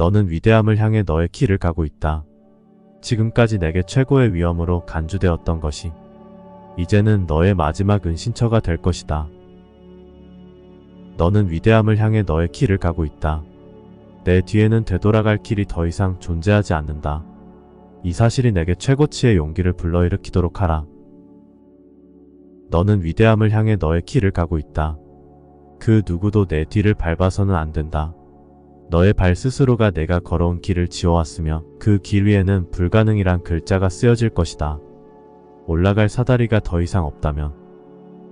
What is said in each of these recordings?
너는 위대함을 향해 너의 길을 가고 있다. 지금까지 내게 최고의 위험으로 간주되었던 것이 이제는 너의 마지막 은신처가 될 것이다. 너는 위대함을 향해 너의 길을 가고 있다. 내 뒤에는 되돌아갈 길이 더 이상 존재하지 않는다. 이 사실이 내게 최고치의 용기를 불러일으키도록 하라. 너는 위대함을 향해 너의 길을 가고 있다. 그 누구도 내 뒤를 밟아서는 안 된다. 너의 발 스스로가 내가 걸어온 길을 지어왔으며 그 길 위에는 불가능이란 글자가 쓰여질 것이다. 올라갈 사다리가 더 이상 없다면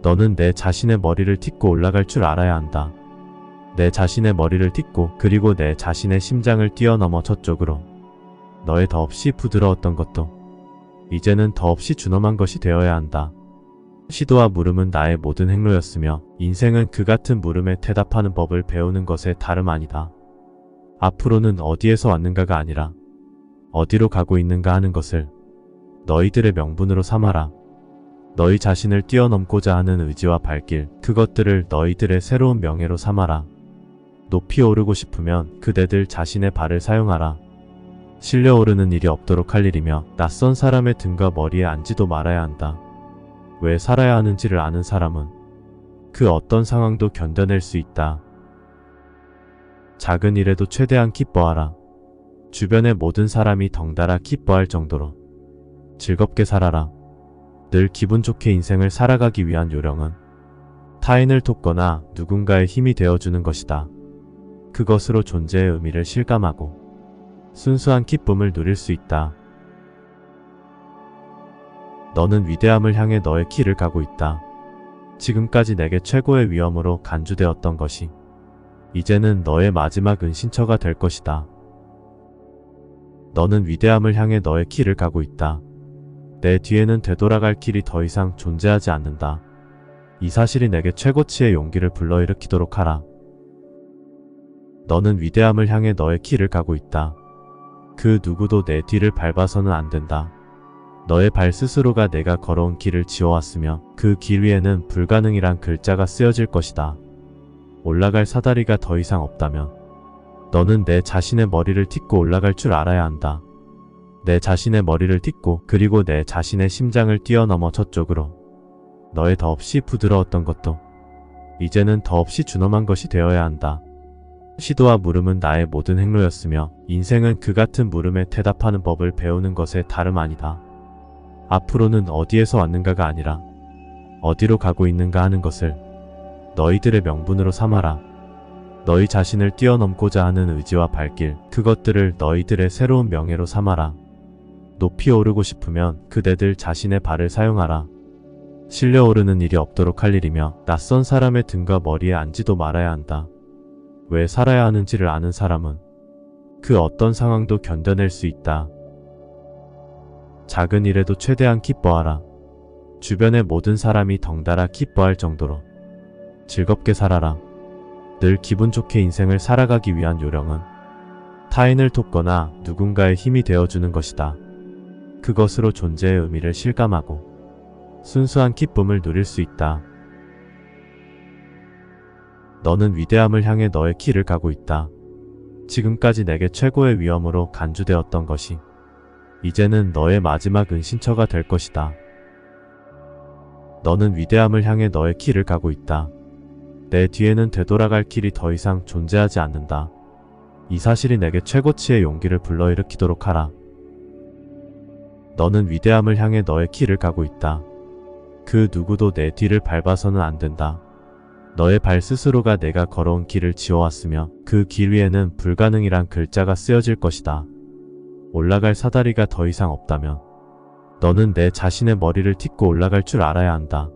너는 내 자신의 머리를 딛고 올라갈 줄 알아야 한다. 내 자신의 머리를 딛고 그리고 내 자신의 심장을 뛰어넘어 저쪽으로. 너의 더없이 부드러웠던 것도 이제는 더없이 준엄한 것이 되어야 한다. 시도와 물음은 나의 모든 행로였으며 인생은 그 같은 물음에 대답하는 법을 배우는 것에 다름 아니다. 앞으로는 어디에서 왔는가가 아니라 어디로 가고 있는가 하는 것을 너희들의 명분으로 삼아라. 너희 자신을 뛰어넘고자 하는 의지와 발길, 그것들을 너희들의 새로운 명예로 삼아라. 높이 오르고 싶으면 그대들 자신의 발을 사용하라. 실려오르는 일이 없도록 할 일이며 낯선 사람의 등과 머리에 앉지도 말아야 한다. 왜 살아야 하는지를 아는 사람은 그 어떤 상황도 견뎌낼 수 있다. 작은 일에도 최대한 기뻐하라. 주변의 모든 사람이 덩달아 기뻐할 정도로 즐겁게 살아라. 늘 기분 좋게 인생을 살아가기 위한 요령은 타인을 돕거나 누군가의 힘이 되어주는 것이다. 그것으로 존재의 의미를 실감하고 순수한 기쁨을 누릴 수 있다. 너는 위대함을 향해 너의 길을 가고 있다. 지금까지 내게 최고의 위험으로 간주되었던 것이 이제는 너의 마지막 은신처가 될 것이다. 너는 위대함을 향해 너의 길을 가고 있다. 내 뒤에는 되돌아갈 길이 더 이상 존재하지 않는다. 이 사실이 내게 최고치의 용기를 불러일으키도록 하라. 너는 위대함을 향해 너의 길을 가고 있다. 그 누구도 내 뒤를 밟아서는 안 된다. 너의 발 스스로가 내가 걸어온 길을 지어왔으며 그 길 위에는 불가능이란 글자가 쓰여질 것이다. 올라갈 사다리가 더 이상 없다면 너는 내 자신의 머리를 딛고 올라갈 줄 알아야 한다. 내 자신의 머리를 딛고 그리고 내 자신의 심장을 뛰어넘어 저쪽으로. 너의 더없이 부드러웠던 것도 이제는 더없이 준엄한 것이 되어야 한다. 시도와 물음은 나의 모든 행로였으며 인생은 그 같은 물음에 대답하는 법을 배우는 것에 다름 아니다. 앞으로는 어디에서 왔는가가 아니라 어디로 가고 있는가 하는 것을 너희들의 명분으로 삼아라. 너희 자신을 뛰어넘고자 하는 의지와 발길, 그것들을 너희들의 새로운 명예로 삼아라. 높이 오르고 싶으면 그대들 자신의 발을 사용하라. 실려오르는 일이 없도록 할 일이며 낯선 사람의 등과 머리에 앉지도 말아야 한다. 왜 살아야 하는지를 아는 사람은 그 어떤 상황도 견뎌낼 수 있다. 작은 일에도 최대한 기뻐하라. 주변의 모든 사람이 덩달아 기뻐할 정도로 즐겁게 살아라. 늘 기분 좋게 인생을 살아가기 위한 요령은 타인을 돕거나 누군가의 힘이 되어주는 것이다. 그것으로 존재의 의미를 실감하고 순수한 기쁨을 누릴 수 있다. 너는 위대함을 향해 너의 길을 가고 있다. 지금까지 내게 최고의 위험으로 간주되었던 것이 이제는 너의 마지막 은신처가 될 것이다. 너는 위대함을 향해 너의 길을 가고 있다. 내 뒤에는 되돌아갈 길이 더 이상 존재하지 않는다. 이 사실이 내게 최고치의 용기를 불러일으키도록 하라. 너는 위대함을 향해 너의 길을 가고 있다. 그 누구도 내 뒤를 밟아서는 안 된다. 너의 발 스스로가 내가 걸어온 길을 지어왔으며 그 길 위에는 불가능이란 글자가 쓰여질 것이다. 올라갈 사다리가 더 이상 없다면 너는 내 자신의 머리를 딛고 올라갈 줄 알아야 한다.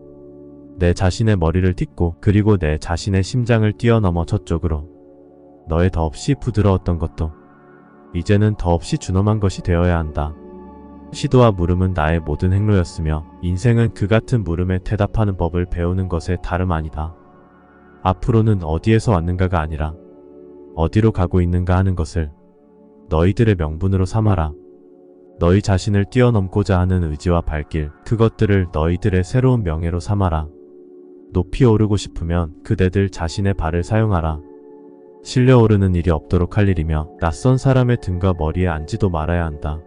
내 자신의 머리를 딛고 그리고 내 자신의 심장을 뛰어넘어 저쪽으로. 너의 더없이 부드러웠던 것도 이제는 더없이 준엄한 것이 되어야 한다. 시도와 물음은 나의 모든 행로였으며 인생은 그 같은 물음에 대답하는 법을 배우는 것에 다름 아니다. 앞으로는 어디에서 왔는가가 아니라 어디로 가고 있는가 하는 것을 너희들의 명분으로 삼아라. 너희 자신을 뛰어넘고자 하는 의지와 발길, 그것들을 너희들의 새로운 명예로 삼아라. 높이 오르고 싶으면 그대들 자신의 발을 사용하라. 실려오르는 일이 없도록 할 일이며 낯선 사람의 등과 머리에 앉지도 말아야 한다.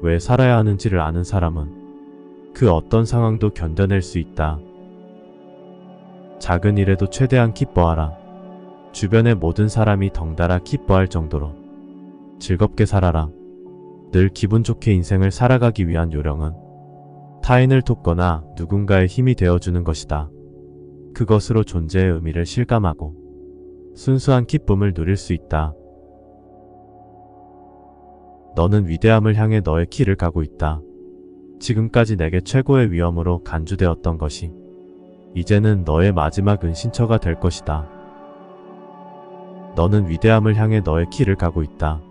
왜 살아야 하는지를 아는 사람은 그 어떤 상황도 견뎌낼 수 있다. 작은 일에도 최대한 기뻐하라. 주변의 모든 사람이 덩달아 기뻐할 정도로 즐겁게 살아라. 늘 기분 좋게 인생을 살아가기 위한 요령은 타인을 돕거나 누군가의 힘이 되어주는 것이다. 그것으로 존재의 의미를 실감하고 순수한 기쁨을 누릴 수 있다. 너는 위대함을 향해 너의 길을 가고 있다. 지금까지 내게 최고의 위험으로 간주되었던 것이 이제는 너의 마지막 은신처가 될 것이다. 너는 위대함을 향해 너의 길을 가고 있다.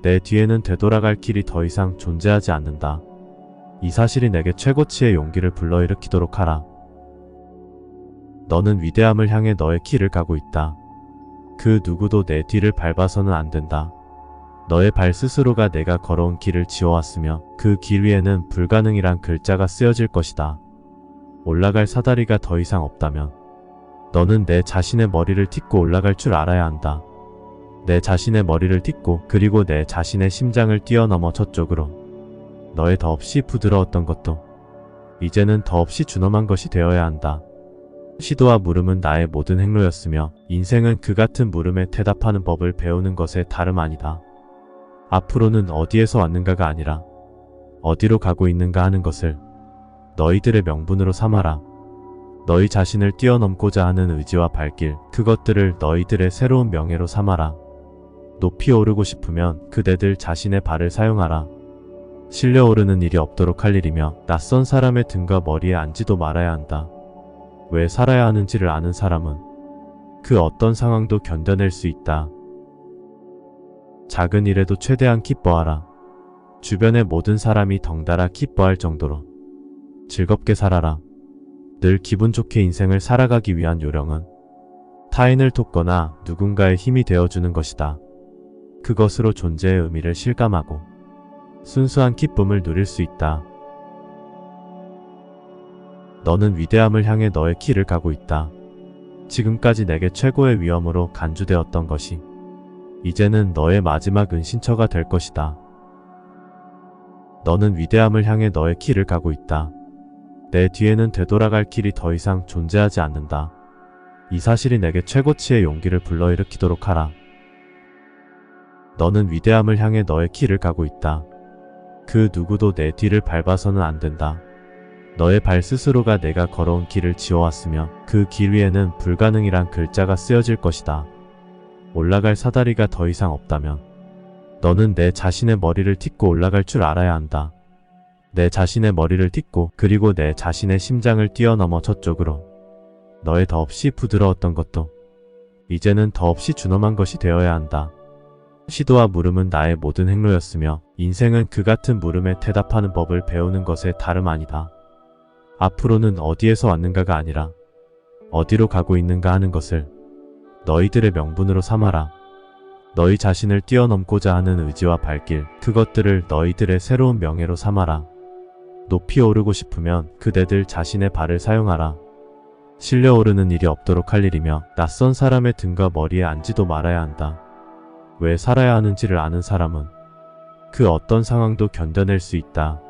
내 뒤에는 되돌아갈 길이 더 이상 존재하지 않는다. 이 사실이 내게 최고치의 용기를 불러일으키도록 하라. 너는 위대함을 향해 너의 길을 가고 있다. 그 누구도 내 뒤를 밟아서는 안 된다. 너의 발 스스로가 내가 걸어온 길을 지어왔으며 그 길 위에는 불가능이란 글자가 쓰여질 것이다. 올라갈 사다리가 더 이상 없다면 너는 내 자신의 머리를 딛고 올라갈 줄 알아야 한다. 내 자신의 머리를 딛고 그리고 내 자신의 심장을 뛰어넘어 저쪽으로. 너의 더없이 부드러웠던 것도 이제는 더없이 준엄한 것이 되어야 한다. 시도와 물음은 나의 모든 행로였으며 인생은 그 같은 물음에 대답하는 법을 배우는 것에 다름 아니다. 앞으로는 어디에서 왔는가가 아니라 어디로 가고 있는가 하는 것을 너희들의 명분으로 삼아라. 너희 자신을 뛰어넘고자 하는 의지와 발길, 그것들을 너희들의 새로운 명예로 삼아라. 높이 오르고 싶으면 그대들 자신의 발을 사용하라. 실려오르는 일이 없도록 할 일이며 낯선 사람의 등과 머리에 앉지도 말아야 한다. 왜 살아야 하는지를 아는 사람은 그 어떤 상황도 견뎌낼 수 있다. 작은 일에도 최대한 기뻐하라. 주변의 모든 사람이 덩달아 기뻐할 정도로 즐겁게 살아라. 늘 기분 좋게 인생을 살아가기 위한 요령은 타인을 돕거나 누군가의 힘이 되어주는 것이다. 그것으로 존재의 의미를 실감하고 순수한 기쁨을 누릴 수 있다. 너는 위대함을 향해 너의 길을 가고 있다. 지금까지 내게 최고의 위험으로 간주되었던 것이 이제는 너의 마지막 은신처가 될 것이다. 너는 위대함을 향해 너의 길을 가고 있다. 내 뒤에는 되돌아갈 길이 더 이상 존재하지 않는다. 이 사실이 내게 최고치의 용기를 불러일으키도록 하라. 너는 위대함을 향해 너의 길을 가고 있다. 그 누구도 내 뒤를 밟아서는 안 된다. 너의 발 스스로가 내가 걸어온 길을 지어왔으며 그 길 위에는 불가능이란 글자가 쓰여질 것이다. 올라갈 사다리가 더 이상 없다면 너는 내 자신의 머리를 딛고 올라갈 줄 알아야 한다. 내 자신의 머리를 딛고 그리고 내 자신의 심장을 뛰어넘어 저쪽으로. 너의 더없이 부드러웠던 것도 이제는 더없이 준엄한 것이 되어야 한다. 시도와 물음은 나의 모든 행로였으며 인생은 그 같은 물음에 대답하는 법을 배우는 것에 다름 아니다. 앞으로는 어디에서 왔는가가 아니라 어디로 가고 있는가 하는 것을 너희들의 명분으로 삼아라. 너희 자신을 뛰어넘고자 하는 의지와 발길, 그것들을 너희들의 새로운 명예로 삼아라. 높이 오르고 싶으면 그대들 자신의 발을 사용하라. 실려오르는 일이 없도록 할 일이며 낯선 사람의 등과 머리에 앉지도 말아야 한다. 왜 살아야 하는지를 아는 사람은 그 어떤 상황도 견뎌낼 수 있다.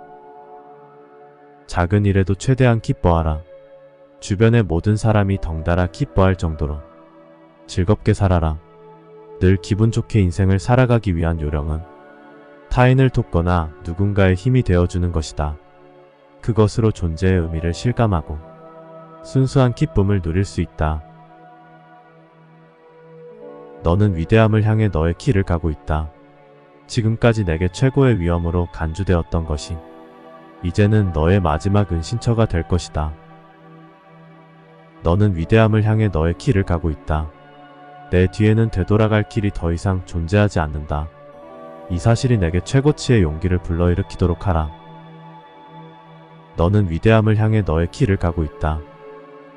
작은 일에도 최대한 기뻐하라. 주변의 모든 사람이 덩달아 기뻐할 정도로 즐겁게 살아라. 늘 기분 좋게 인생을 살아가기 위한 요령은 타인을 돕거나 누군가의 힘이 되어주는 것이다. 그것으로 존재의 의미를 실감하고 순수한 기쁨을 누릴 수 있다. 너는 위대함을 향해 너의 길을 가고 있다. 지금까지 내게 최고의 위험으로 간주되었던 것이 이제는 너의 마지막 은신처가 될 것이다. 너는 위대함을 향해 너의 길을 가고 있다. 내 뒤에는 되돌아갈 길이 더 이상 존재하지 않는다. 이 사실이 내게 최고치의 용기를 불러일으키도록 하라. 너는 위대함을 향해 너의 길을 가고 있다.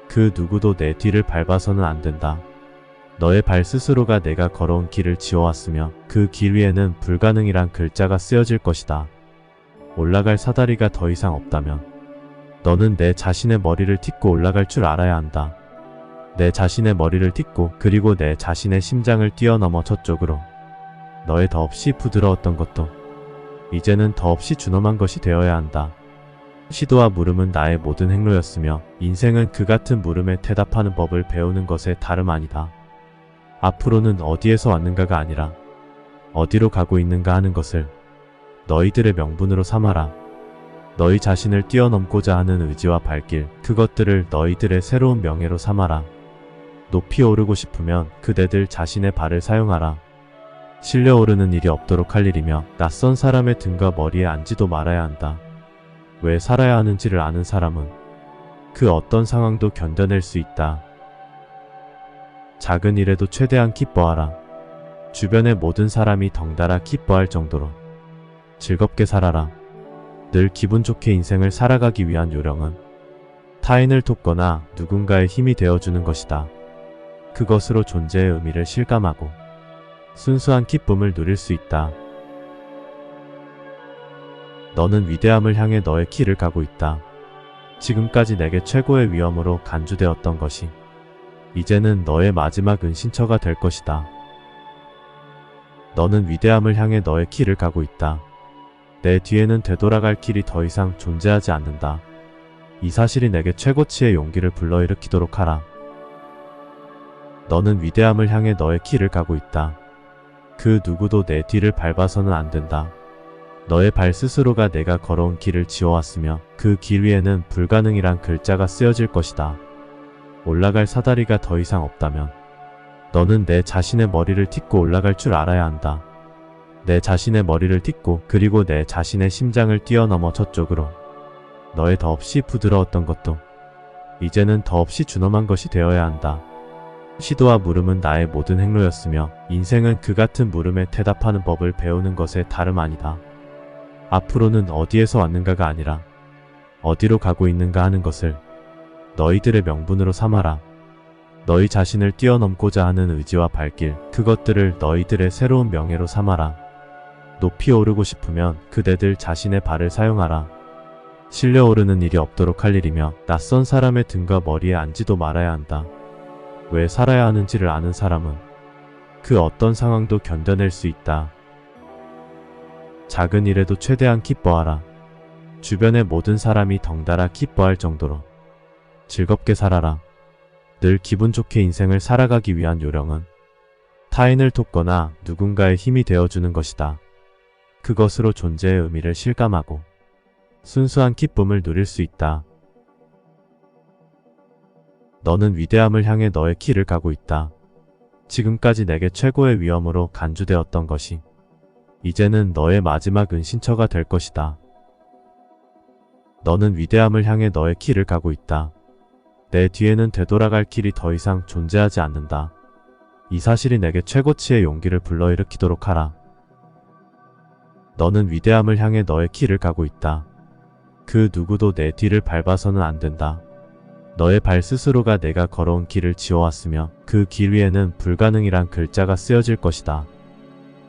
그 누구도 내 뒤를 밟아서는 안 된다. 너의 발 스스로가 내가 걸어온 길을 지어왔으며 그 길 위에는 불가능이란 글자가 쓰여질 것이다. 올라갈 사다리가 더 이상 없다면 너는 내 자신의 머리를 딛고 올라갈 줄 알아야 한다. 내 자신의 머리를 딛고 그리고 내 자신의 심장을 뛰어넘어 저쪽으로. 너의 더없이 부드러웠던 것도 이제는 더없이 준엄한 것이 되어야 한다. 시도와 물음은 나의 모든 행로였으며 인생은 그 같은 물음에 대답하는 법을 배우는 것에 다름 아니다. 앞으로는 어디에서 왔는가가 아니라 어디로 가고 있는가 하는 것을 너희들의 명분으로 삼아라. 너희 자신을 뛰어넘고자 하는 의지와 발길, 그것들을 너희들의 새로운 명예로 삼아라. 높이 오르고 싶으면 그대들 자신의 발을 사용하라. 실려오르는 일이 없도록 할 일이며 낯선 사람의 등과 머리에 앉지도 말아야 한다. 왜 살아야 하는지를 아는 사람은 그 어떤 상황도 견뎌낼 수 있다. 작은 일에도 최대한 기뻐하라. 주변의 모든 사람이 덩달아 기뻐할 정도로 즐겁게 살아라. 늘 기분 좋게 인생을 살아가기 위한 요령은 타인을 돕거나 누군가의 힘이 되어주는 것이다. 그것으로 존재의 의미를 실감하고 순수한 기쁨을 누릴 수 있다. 너는 위대함을 향해 너의 길을 가고 있다. 지금까지 내게 최고의 위험으로 간주되었던 것이 이제는 너의 마지막 은신처가 될 것이다. 너는 위대함을 향해 너의 길을 가고 있다. 내 뒤에는 되돌아갈 길이 더 이상 존재하지 않는다. 이 사실이 내게 최고치의 용기를 불러일으키도록 하라. 너는 위대함을 향해 너의 길을 가고 있다. 그 누구도 내 뒤를 밟아서는 안 된다. 너의 발 스스로가 내가 걸어온 길을 지어왔으며 그 길 위에는 불가능이란 글자가 쓰여질 것이다. 올라갈 사다리가 더 이상 없다면 너는 내 자신의 머리를 딛고 올라갈 줄 알아야 한다. 내 자신의 머리를 딛고 그리고 내 자신의 심장을 뛰어넘어 저쪽으로. 너의 더없이 부드러웠던 것도 이제는 더없이 준엄한 것이 되어야 한다. 시도와 물음은 나의 모든 행로였으며 인생은 그 같은 물음에 대답하는 법을 배우는 것에 다름 아니다. 앞으로는 어디에서 왔는가가 아니라 어디로 가고 있는가 하는 것을 너희들의 명분으로 삼아라. 너희 자신을 뛰어넘고자 하는 의지와 발길, 그것들을 너희들의 새로운 명예로 삼아라. 높이 오르고 싶으면 그대들 자신의 발을 사용하라. 실려오르는 일이 없도록 할 일이며 낯선 사람의 등과 머리에 앉지도 말아야 한다. 왜 살아야 하는지를 아는 사람은 그 어떤 상황도 견뎌낼 수 있다. 작은 일에도 최대한 기뻐하라. 주변의 모든 사람이 덩달아 기뻐할 정도로 즐겁게 살아라. 늘 기분 좋게 인생을 살아가기 위한 요령은 타인을 돕거나 누군가의 힘이 되어주는 것이다. 그것으로 존재의 의미를 실감하고 순수한 기쁨을 누릴 수 있다. 너는 위대함을 향해 너의 길을 가고 있다. 지금까지 내게 최고의 위험으로 간주되었던 것이 이제는 너의 마지막 은신처가 될 것이다. 너는 위대함을 향해 너의 길을 가고 있다. 내 뒤에는 되돌아갈 길이 더 이상 존재하지 않는다. 이 사실이 내게 최고치의 용기를 불러일으키도록 하라. 너는 위대함을 향해 너의 길을 가고 있다. 그 누구도 내 뒤를 밟아서는 안 된다. 너의 발 스스로가 내가 걸어온 길을 지어왔으며 그 길 위에는 불가능이란 글자가 쓰여질 것이다.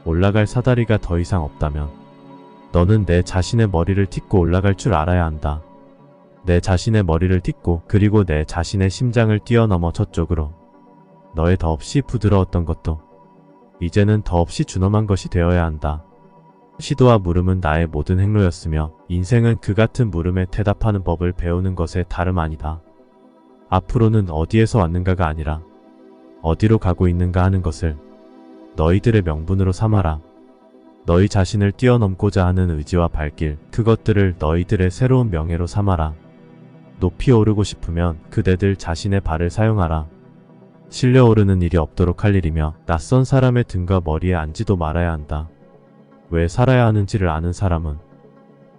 올라갈 사다리가 더 이상 없다면 너는 내 자신의 머리를 딛고 올라갈 줄 알아야 한다. 내 자신의 머리를 딛고 그리고 내 자신의 심장을 뛰어넘어 저쪽으로. 너의 더없이 부드러웠던 것도 이제는 더없이 준엄한 것이 되어야 한다. 시도와 물음은 나의 모든 행로였으며 인생은 그 같은 물음에 대답하는 법을 배우는 것에 다름 아니다. 앞으로는 어디에서 왔는가가 아니라 어디로 가고 있는가 하는 것을 너희들의 명분으로 삼아라. 너희 자신을 뛰어넘고자 하는 의지와 발길, 그것들을 너희들의 새로운 명예로 삼아라. 높이 오르고 싶으면 그대들 자신의 발을 사용하라. 실려오르는 일이 없도록 할 일이며 낯선 사람의 등과 머리에 앉지도 말아야 한다. 왜 살아야 하는지를 아는 사람은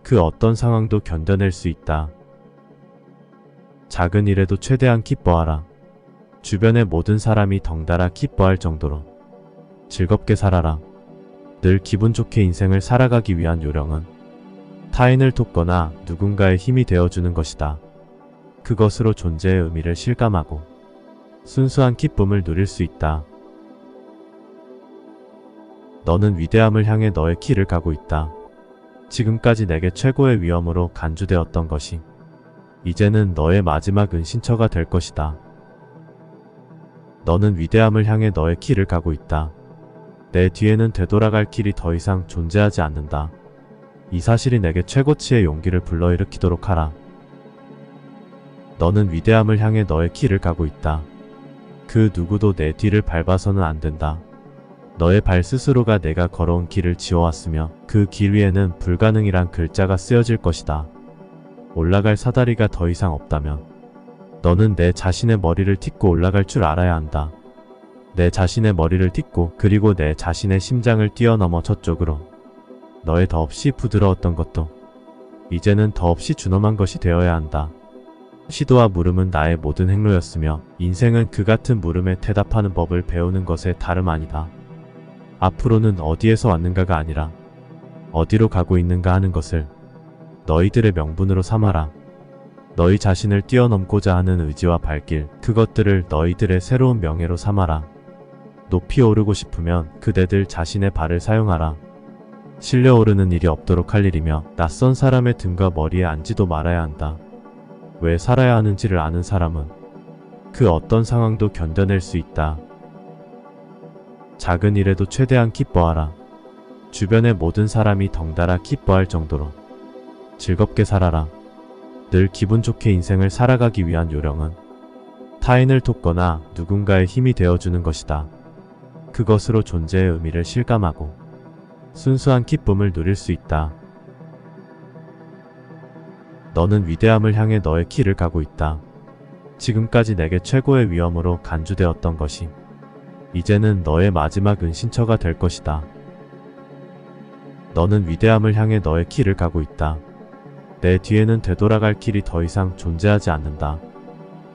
그 어떤 상황도 견뎌낼 수 있다. 작은 일에도 최대한 기뻐하라. 주변의 모든 사람이 덩달아 기뻐할 정도로 즐겁게 살아라. 늘 기분 좋게 인생을 살아가기 위한 요령은 타인을 돕거나 누군가의 힘이 되어주는 것이다. 그것으로 존재의 의미를 실감하고 순수한 기쁨을 누릴 수 있다. 너는 위대함을 향해 너의 길을 가고 있다. 지금까지 내게 최고의 위험으로 간주되었던 것이 이제는 너의 마지막 은신처가 될 것이다. 너는 위대함을 향해 너의 길을 가고 있다. 내 뒤에는 되돌아갈 길이 더 이상 존재하지 않는다. 이 사실이 내게 최고치의 용기를 불러일으키도록 하라. 너는 위대함을 향해 너의 길을 가고 있다. 그 누구도 내 뒤를 밟아서는 안 된다. 너의 발 스스로가 내가 걸어온 길을 지어왔으며 그 길 위에는 불가능이란 글자가 쓰여질 것이다. 올라갈 사다리가 더 이상 없다면 너는 내 자신의 머리를 딛고 올라갈 줄 알아야 한다. 내 자신의 머리를 딛고 그리고 내 자신의 심장을 뛰어넘어 저쪽으로. 너의 더없이 부드러웠던 것도 이제는 더없이 준엄한 것이 되어야 한다. 시도와 물음은 나의 모든 행로였으며 인생은 그 같은 물음에 대답하는 법을 배우는 것에 다름 아니다. 앞으로는 어디에서 왔는가가 아니라 어디로 가고 있는가 하는 것을 너희들의 명분으로 삼아라. 너희 자신을 뛰어넘고자 하는 의지와 발길, 그것들을 너희들의 새로운 명예로 삼아라. 높이 오르고 싶으면 그대들 자신의 발을 사용하라. 실려 오르는 일이 없도록 할 일이며 낯선 사람의 등과 머리에 앉지도 말아야 한다. 왜 살아야 하는지를 아는 사람은 그 어떤 상황도 견뎌낼 수 있다. 작은 일에도 최대한 기뻐하라. 주변의 모든 사람이 덩달아 기뻐할 정도로 즐겁게 살아라. 늘 기분 좋게 인생을 살아가기 위한 요령은 타인을 돕거나 누군가의 힘이 되어주는 것이다. 그것으로 존재의 의미를 실감하고 순수한 기쁨을 누릴 수 있다. 너는 위대함을 향해 너의 길을 가고 있다. 지금까지 내게 최고의 위험으로 간주되었던 것이 이제는 너의 마지막 은신처가 될 것이다. 너는 위대함을 향해 너의 길을 가고 있다. 내 뒤에는 되돌아갈 길이 더 이상 존재하지 않는다.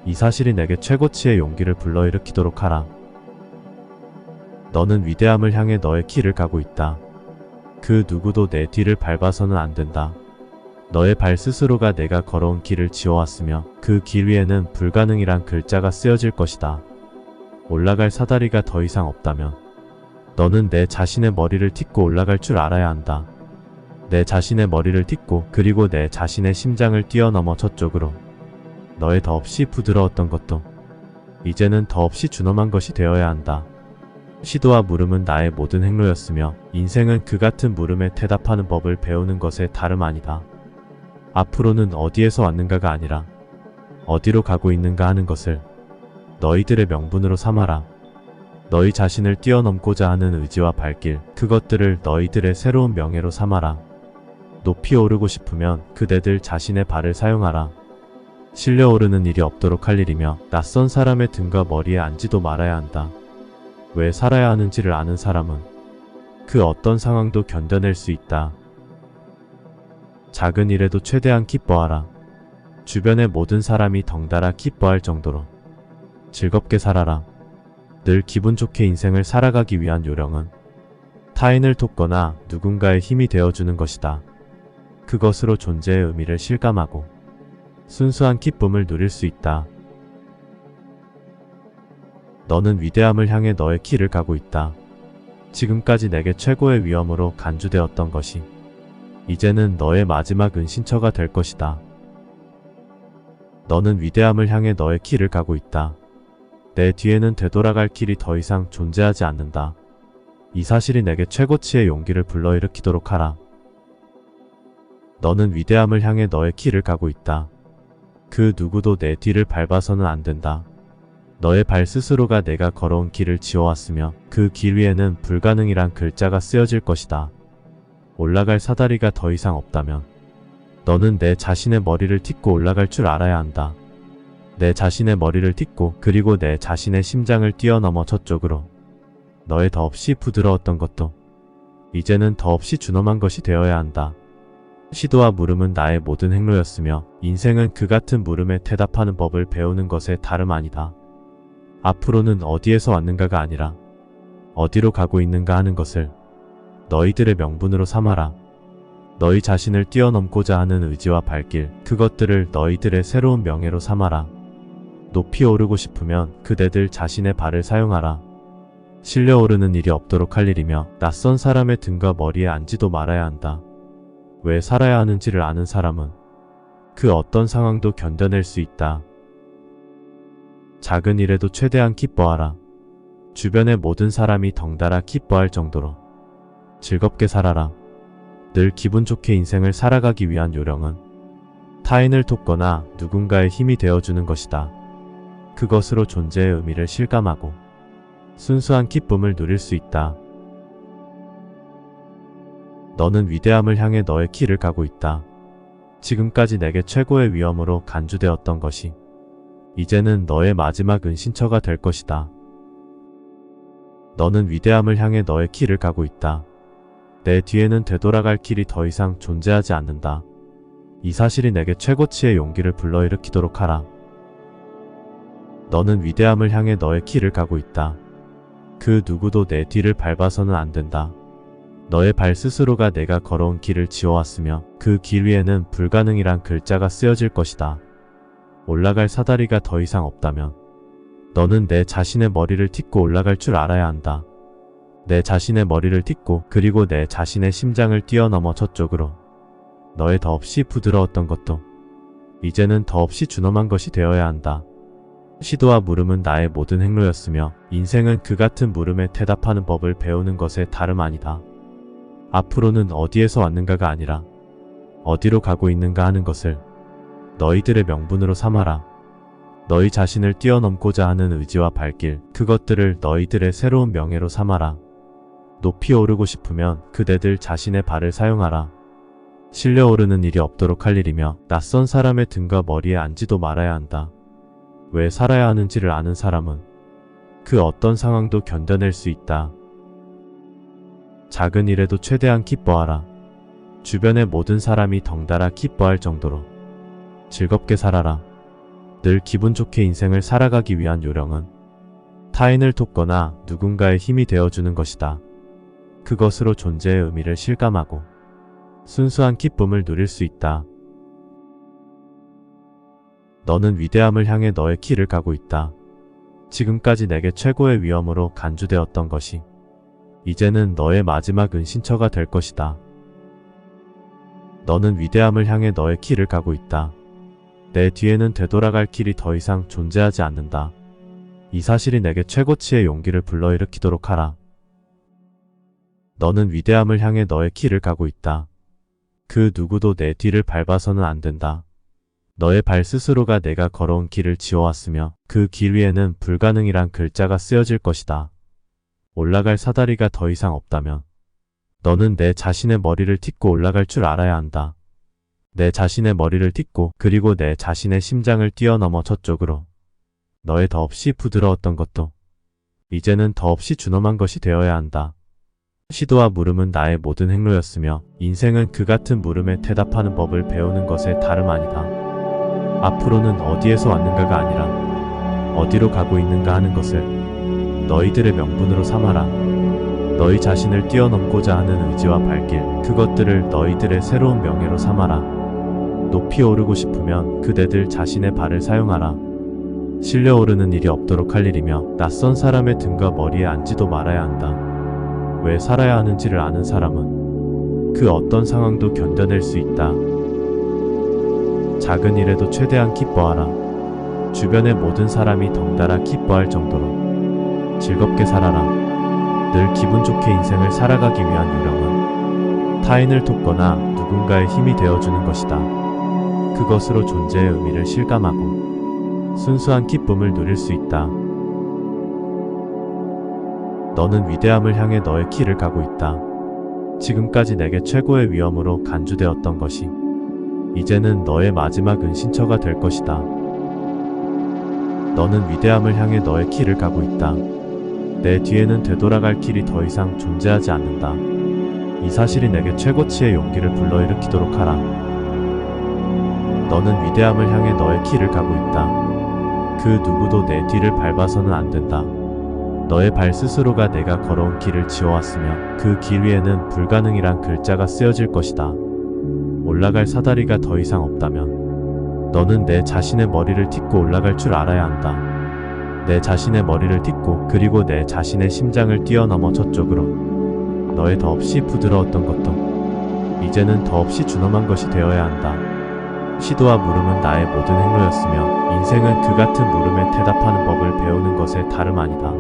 이 사실이 내게 최고치의 용기를 불러일으키도록 하라. 너는 위대함을 향해 너의 길을 가고 있다. 그 누구도 내 뒤를 밟아서는 안 된다. 너의 발 스스로가 내가 걸어온 길을 지어왔으며 그 길 위에는 불가능이란 글자가 쓰여질 것이다. 올라갈 사다리가 더 이상 없다면 너는 내 자신의 머리를 딛고 올라갈 줄 알아야 한다. 내 자신의 머리를 딛고 그리고 내 자신의 심장을 뛰어넘어 저쪽으로. 너의 더없이 부드러웠던 것도 이제는 더없이 준엄한 것이 되어야 한다. 시도와 물음은 나의 모든 행로였으며 인생은 그 같은 물음에 대답하는 법을 배우는 것에 다름 아니다. 앞으로는 어디에서 왔는가가 아니라 어디로 가고 있는가 하는 것을 너희들의 명분으로 삼아라. 너희 자신을 뛰어넘고자 하는 의지와 발길, 그것들을 너희들의 새로운 명예로 삼아라. 높이 오르고 싶으면 그대들 자신의 발을 사용하라. 실려 오르는 일이 없도록 할 일이며 낯선 사람의 등과 머리에 앉지도 말아야 한다. 왜 살아야 하는지를 아는 사람은 그 어떤 상황도 견뎌낼 수 있다. 작은 일에도 최대한 기뻐하라. 주변의 모든 사람이 덩달아 기뻐할 정도로 즐겁게 살아라. 늘 기분 좋게 인생을 살아가기 위한 요령은 타인을 돕거나 누군가의 힘이 되어주는 것이다. 그것으로 존재의 의미를 실감하고 순수한 기쁨을 누릴 수 있다. 너는 위대함을 향해 너의 길을 가고 있다. 지금까지 내게 최고의 위험으로 간주되었던 것이 이제는 너의 마지막 은신처가 될 것이다. 너는 위대함을 향해 너의 길을 가고 있다. 내 뒤에는 되돌아갈 길이 더 이상 존재하지 않는다. 이 사실이 내게 최고치의 용기를 불러일으키도록 하라. 너는 위대함을 향해 너의 길을 가고 있다. 그 누구도 내 뒤를 밟아서는 안 된다. 너의 발 스스로가 내가 걸어온 길을 지어왔으며 그 길 위에는 불가능이란 글자가 쓰여질 것이다. 올라갈 사다리가 더 이상 없다면 너는 내 자신의 머리를 딛고 올라갈 줄 알아야 한다. 내 자신의 머리를 딛고 그리고 내 자신의 심장을 뛰어넘어 저쪽으로. 너의 더없이 부드러웠던 것도 이제는 더없이 준엄한 것이 되어야 한다. 시도와 물음은 나의 모든 행로였으며 인생은 그 같은 물음에 대답하는 법을 배우는 것에 다름 아니다. 앞으로는 어디에서 왔는가가 아니라 어디로 가고 있는가 하는 것을 너희들의 명분으로 삼아라. 너희 자신을 뛰어넘고자 하는 의지와 발길, 그것들을 너희들의 새로운 명예로 삼아라. 높이 오르고 싶으면 그대들 자신의 발을 사용하라. 실려 오르는 일이 없도록 할 일이며 낯선 사람의 등과 머리에 앉지도 말아야 한다. 왜 살아야 하는지를 아는 사람은 그 어떤 상황도 견뎌낼 수 있다. 작은 일에도 최대한 기뻐하라. 주변의 모든 사람이 덩달아 기뻐할 정도로 즐겁게 살아라. 늘 기분 좋게 인생을 살아가기 위한 요령은 타인을 돕거나 누군가의 힘이 되어주는 것이다. 그것으로 존재의 의미를 실감하고 순수한 기쁨을 누릴 수 있다. 너는 위대함을 향해 너의 길을 가고 있다. 지금까지 내게 최고의 위험으로 간주되었던 것이 이제는 너의 마지막 은신처가 될 것이다. 너는 위대함을 향해 너의 길을 가고 있다. 내 뒤에는 되돌아갈 길이 더 이상 존재하지 않는다. 이 사실이 내게 최고치의 용기를 불러일으키도록 하라. 너는 위대함을 향해 너의 길을 가고 있다. 그 누구도 내 뒤를 밟아서는 안 된다. 너의 발 스스로가 내가 걸어온 길을 지어왔으며 그 길 위에는 불가능이란 글자가 쓰여질 것이다. 올라갈 사다리가 더 이상 없다면 너는 내 자신의 머리를 딛고 올라갈 줄 알아야 한다. 내 자신의 머리를 딛고 그리고 내 자신의 심장을 뛰어넘어 저쪽으로. 너의 더없이 부드러웠던 것도 이제는 더없이 준엄한 것이 되어야 한다. 시도와 물음은 나의 모든 행로였으며 인생은 그 같은 물음에 대답하는 법을 배우는 것에 다름 아니다. 앞으로는 어디에서 왔는가가 아니라 어디로 가고 있는가 하는 것을 너희들의 명분으로 삼아라. 너희 자신을 뛰어넘고자 하는 의지와 발길, 그것들을 너희들의 새로운 명예로 삼아라. 높이 오르고 싶으면 그대들 자신의 발을 사용하라. 실려 오르는 일이 없도록 할 일이며 낯선 사람의 등과 머리에 앉지도 말아야 한다. 왜 살아야 하는지를 아는 사람은 그 어떤 상황도 견뎌낼 수 있다. 작은 일에도 최대한 기뻐하라. 주변의 모든 사람이 덩달아 기뻐할 정도로 즐겁게 살아라. 늘 기분 좋게 인생을 살아가기 위한 요령은 타인을 돕거나 누군가의 힘이 되어주는 것이다. 그것으로 존재의 의미를 실감하고 순수한 기쁨을 누릴 수 있다. 너는 위대함을 향해 너의 길을 가고 있다. 지금까지 내게 최고의 위험으로 간주되었던 것이 이제는 너의 마지막 은신처가 될 것이다. 너는 위대함을 향해 너의 길을 가고 있다. 내 뒤에는 되돌아갈 길이 더 이상 존재하지 않는다. 이 사실이 내게 최고치의 용기를 불러일으키도록 하라. 너는 위대함을 향해 너의 길을 가고 있다. 그 누구도 내 뒤를 밟아서는 안 된다. 너의 발 스스로가 내가 걸어온 길을 지어왔으며 그 길 위에는 불가능이란 글자가 쓰여질 것이다. 올라갈 사다리가 더 이상 없다면 너는 내 자신의 머리를 딛고 올라갈 줄 알아야 한다. 내 자신의 머리를 딛고 그리고 내 자신의 심장을 뛰어넘어 저쪽으로. 너의 더없이 부드러웠던 것도 이제는 더없이 준엄한 것이 되어야 한다. 시도와 물음은 나의 모든 행로였으며 인생은 그 같은 물음에 대답하는 법을 배우는 것에 다름 아니다. 앞으로는 어디에서 왔는가가 아니라 어디로 가고 있는가 하는 것을 너희들의 명분으로 삼아라. 너희 자신을 뛰어넘고자 하는 의지와 발길, 그것들을 너희들의 새로운 명예로 삼아라. 높이 오르고 싶으면 그대들 자신의 발을 사용하라. 실려 오르는 일이 없도록 할 일이며 낯선 사람의 등과 머리에 앉지도 말아야 한다. 왜 살아야 하는지를 아는 사람은 그 어떤 상황도 견뎌낼 수 있다. 작은 일에도 최대한 기뻐하라. 주변의 모든 사람이 덩달아 기뻐할 정도로 즐겁게 살아라. 늘 기분 좋게 인생을 살아가기 위한 요령은 타인을 돕거나 누군가의 힘이 되어주는 것이다. 그것으로 존재의 의미를 실감하고 순수한 기쁨을 누릴 수 있다. 너는 위대함을 향해 너의 길을 가고 있다. 지금까지 내게 최고의 위험으로 간주되었던 것이 이제는 너의 마지막 은신처가 될 것이다. 너는 위대함을 향해 너의 길을 가고 있다. 내 뒤에는 되돌아갈 길이 더 이상 존재하지 않는다. 이 사실이 내게 최고치의 용기를 불러일으키도록 하라. 너는 위대함을 향해 너의 길을 가고 있다. 그 누구도 내 뒤를 밟아서는 안 된다. 너의 발 스스로가 내가 걸어온 길을 지어왔으며 그 길 위에는 불가능이란 글자가 쓰여질 것이다. 올라갈 사다리가 더 이상 없다면 너는 내 자신의 머리를 딛고 올라갈 줄 알아야 한다. 내 자신의 머리를 딛고 그리고 내 자신의 심장을 뛰어넘어 저쪽으로. 너의 더없이 부드러웠던 것도 이제는 더없이 준엄한 것이 되어야 한다. 시도와 물음은 나의 모든 행로였으며 인생은 그 같은 물음에 대답하는 법을 배우는 것에 다름 아니다.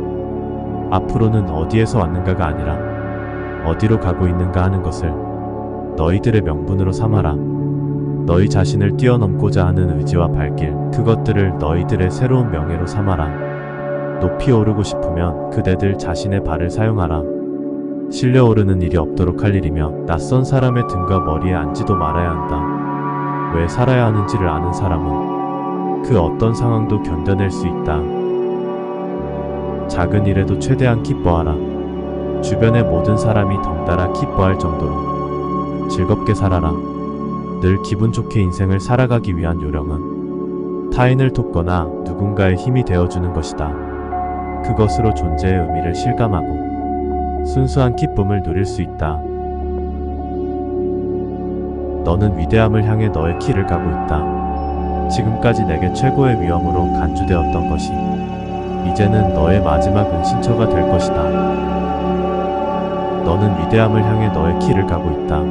앞으로는 어디에서 왔는가가 아니라 어디로 가고 있는가 하는 것을 너희들의 명분으로 삼아라. 너희 자신을 뛰어넘고자 하는 의지와 발길, 그것들을 너희들의 새로운 명예로 삼아라. 높이 오르고 싶으면 그대들 자신의 발을 사용하라. 실려 오르는 일이 없도록 할 일이며 낯선 사람의 등과 머리에 앉지도 말아야 한다. 왜 살아야 하는지를 아는 사람은 그 어떤 상황도 견뎌낼 수 있다. 작은 일에도 최대한 기뻐하라. 주변의 모든 사람이 덩달아 기뻐할 정도로 즐겁게 살아라. 늘 기분 좋게 인생을 살아가기 위한 요령은 타인을 돕거나 누군가의 힘이 되어주는 것이다. 그것으로 존재의 의미를 실감하고 순수한 기쁨을 누릴 수 있다. 너는 위대함을 향해 너의 길을 가고 있다. 지금까지 내게 최고의 위험으로 간주되었던 것이 이제는 너의 마지막 은신처가 될 것이다. 너는 위대함을 향해 너의 길을 가고 있다.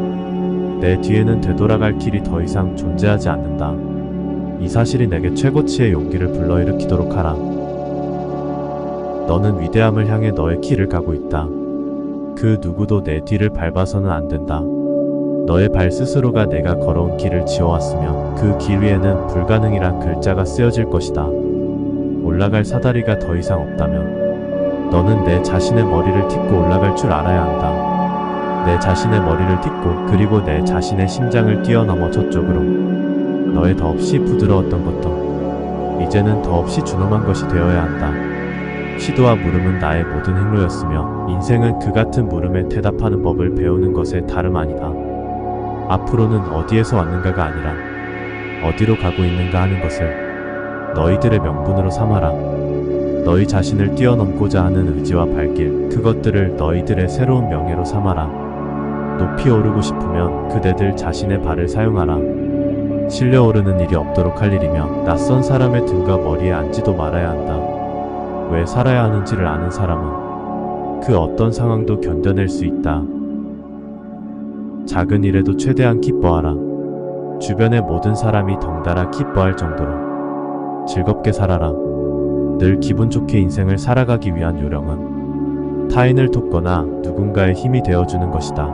내 뒤에는 되돌아갈 길이 더 이상 존재하지 않는다. 이 사실이 내게 최고치의 용기를 불러일으키도록 하라. 너는 위대함을 향해 너의 길을 가고 있다. 그 누구도 내 뒤를 밟아서는 안 된다. 너의 발 스스로가 내가 걸어온 길을 지어왔으며 그 길 위에는 불가능이란 글자가 쓰여질 것이다. 올라갈 사다리가 더 이상 없다면 너는 내 자신의 머리를 딛고 올라갈 줄 알아야 한다. 내 자신의 머리를 딛고 그리고 내 자신의 심장을 뛰어넘어 저쪽으로. 너의 더없이 부드러웠던 것도 이제는 더없이 준엄한 것이 되어야 한다. 시도와 물음은 나의 모든 행로였으며 인생은 그 같은 물음에 대답하는 법을 배우는 것에 다름 아니다. 앞으로는 어디에서 왔는가가 아니라 어디로 가고 있는가 하는 것을 너희들의 명분으로 삼아라. 너희 자신을 뛰어넘고자 하는 의지와 발길, 그것들을 너희들의 새로운 명예로 삼아라. 높이 오르고 싶으면 그대들 자신의 발을 사용하라. 실려 오르는 일이 없도록 할 일이며 낯선 사람의 등과 머리에 앉지도 말아야 한다. 왜 살아야 하는지를 아는 사람은 그 어떤 상황도 견뎌낼 수 있다. 작은 일에도 최대한 기뻐하라. 주변의 모든 사람이 덩달아 기뻐할 정도로 즐겁게 살아라. 늘 기분 좋게 인생을 살아가기 위한 요령은 타인을 돕거나 누군가의 힘이 되어주는 것이다.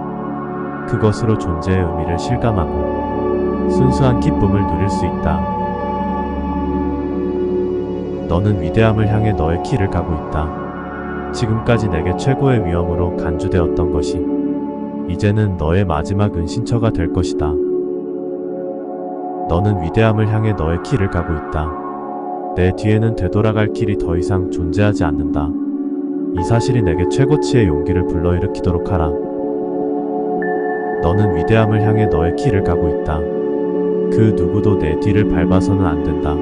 그것으로 존재의 의미를 실감하고 순수한 기쁨을 누릴 수 있다. 너는 위대함을 향해 너의 길을 가고 있다. 지금까지 내게 최고의 위험으로 간주되었던 것이 이제는 너의 마지막 은신처가 될 것이다. 너는 위대함을 향해 너의 길을 가고 있다. 내 뒤에는 되돌아갈 길이 더 이상 존재하지 않는다. 이 사실이 내게 최고치의 용기를 불러일으키도록 하라. 너는 위대함을 향해 너의 길을 가고 있다. 그 누구도 내 뒤를 밟아서는 안 된다.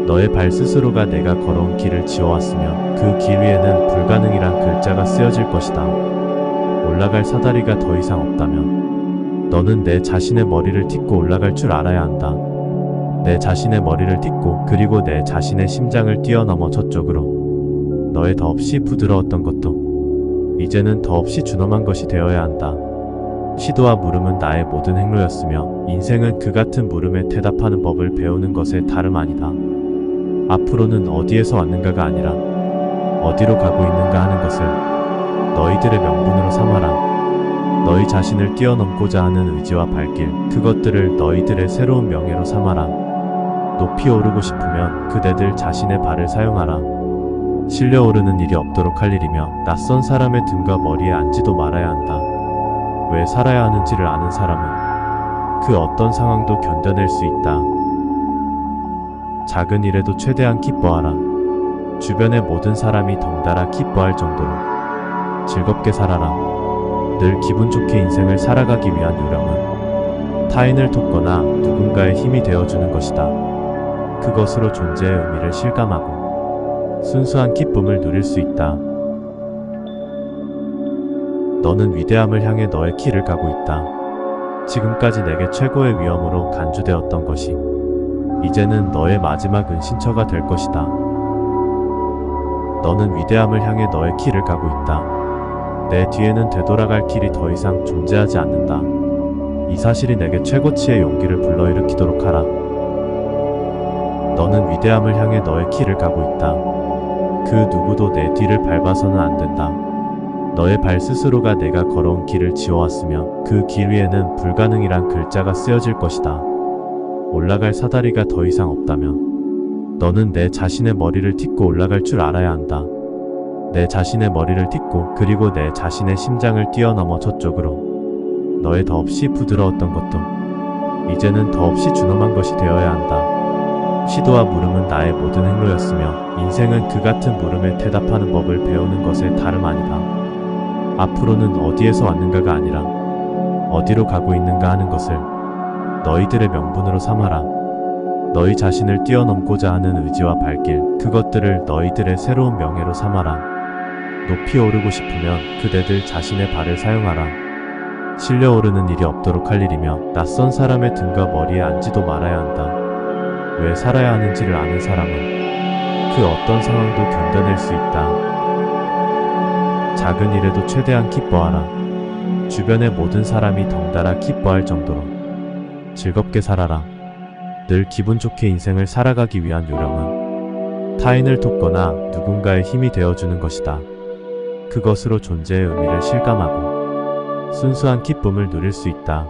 너의 발 스스로가 내가 걸어온 길을 지어왔으며 그 길 위에는 불가능이란 글자가 쓰여질 것이다. 올라갈 사다리가 더 이상 없다면 너는 내 자신의 머리를 딛고 올라갈 줄 알아야 한다. 내 자신의 머리를 딛고 그리고 내 자신의 심장을 뛰어넘어 저쪽으로. 너의 더없이 부드러웠던 것도 이제는 더없이 준엄한 것이 되어야 한다. 시도와 물음은 나의 모든 행로였으며 인생은 그 같은 물음에 대답하는 법을 배우는 것에 다름 아니다. 앞으로는 어디에서 왔는가가 아니라 어디로 가고 있는가 하는 것을 너희들의 명분으로 삼아라. 너희 자신을 뛰어넘고자 하는 의지와 발길, 그것들을 너희들의 새로운 명예로 삼아라. 높이 오르고 싶으면 그대들 자신의 발을 사용하라. 실려 오르는 일이 없도록 할 일이며 낯선 사람의 등과 머리에 앉지도 말아야 한다. 왜 살아야 하는지를 아는 사람은 그 어떤 상황도 견뎌낼 수 있다. 작은 일에도 최대한 기뻐하라. 주변의 모든 사람이 덩달아 기뻐할 정도로 즐겁게 살아라. 늘 기분 좋게 인생을 살아가기 위한 요령은 타인을 돕거나 누군가의 힘이 되어주는 것이다. 그것으로 존재의 의미를 실감하고 순수한 기쁨을 누릴 수 있다. 너는 위대함을 향해 너의 길을 가고 있다. 지금까지 내게 최고의 위험으로 간주되었던 것이 이제는 너의 마지막 은신처가 될 것이다. 너는 위대함을 향해 너의 길을 가고 있다. 내 뒤에는 되돌아갈 길이 더 이상 존재하지 않는다. 이 사실이 내게 최고치의 용기를 불러일으키도록 하라. 너는 위대함을 향해 너의 길을 가고 있다. 그 누구도 내 뒤를 밟아서는 안 된다. 너의 발 스스로가 내가 걸어온 길을 지워왔으며 그 길 위에는 불가능이란 글자가 쓰여질 것이다. 올라갈 사다리가 더 이상 없다면 너는 내 자신의 머리를 딛고 올라갈 줄 알아야 한다. 내 자신의 머리를 딛고 그리고 내 자신의 심장을 뛰어넘어 저쪽으로. 너의 더없이 부드러웠던 것도 이제는 더없이 준엄한 것이 되어야 한다. 시도와 물음은 나의 모든 행로였으며 인생은 그 같은 물음에 대답하는 법을 배우는 것에 다름 아니다. 앞으로는 어디에서 왔는가가 아니라 어디로 가고 있는가 하는 것을 너희들의 명분으로 삼아라. 너희 자신을 뛰어넘고자 하는 의지와 발길, 그것들을 너희들의 새로운 명예로 삼아라. 높이 오르고 싶으면 그대들 자신의 발을 사용하라. 실려 오르는 일이 없도록 할 일이며 낯선 사람의 등과 머리에 앉지도 말아야 한다. 왜 살아야 하는지를 아는 사람은 그 어떤 상황도 견뎌낼 수 있다. 작은 일에도 최대한 기뻐하라. 주변의 모든 사람이 덩달아 기뻐할 정도로 즐겁게 살아라. 늘 기분 좋게 인생을 살아가기 위한 요령은 타인을 돕거나 누군가의 힘이 되어주는 것이다. 그것으로 존재의 의미를 실감하고 순수한 기쁨을 누릴 수 있다.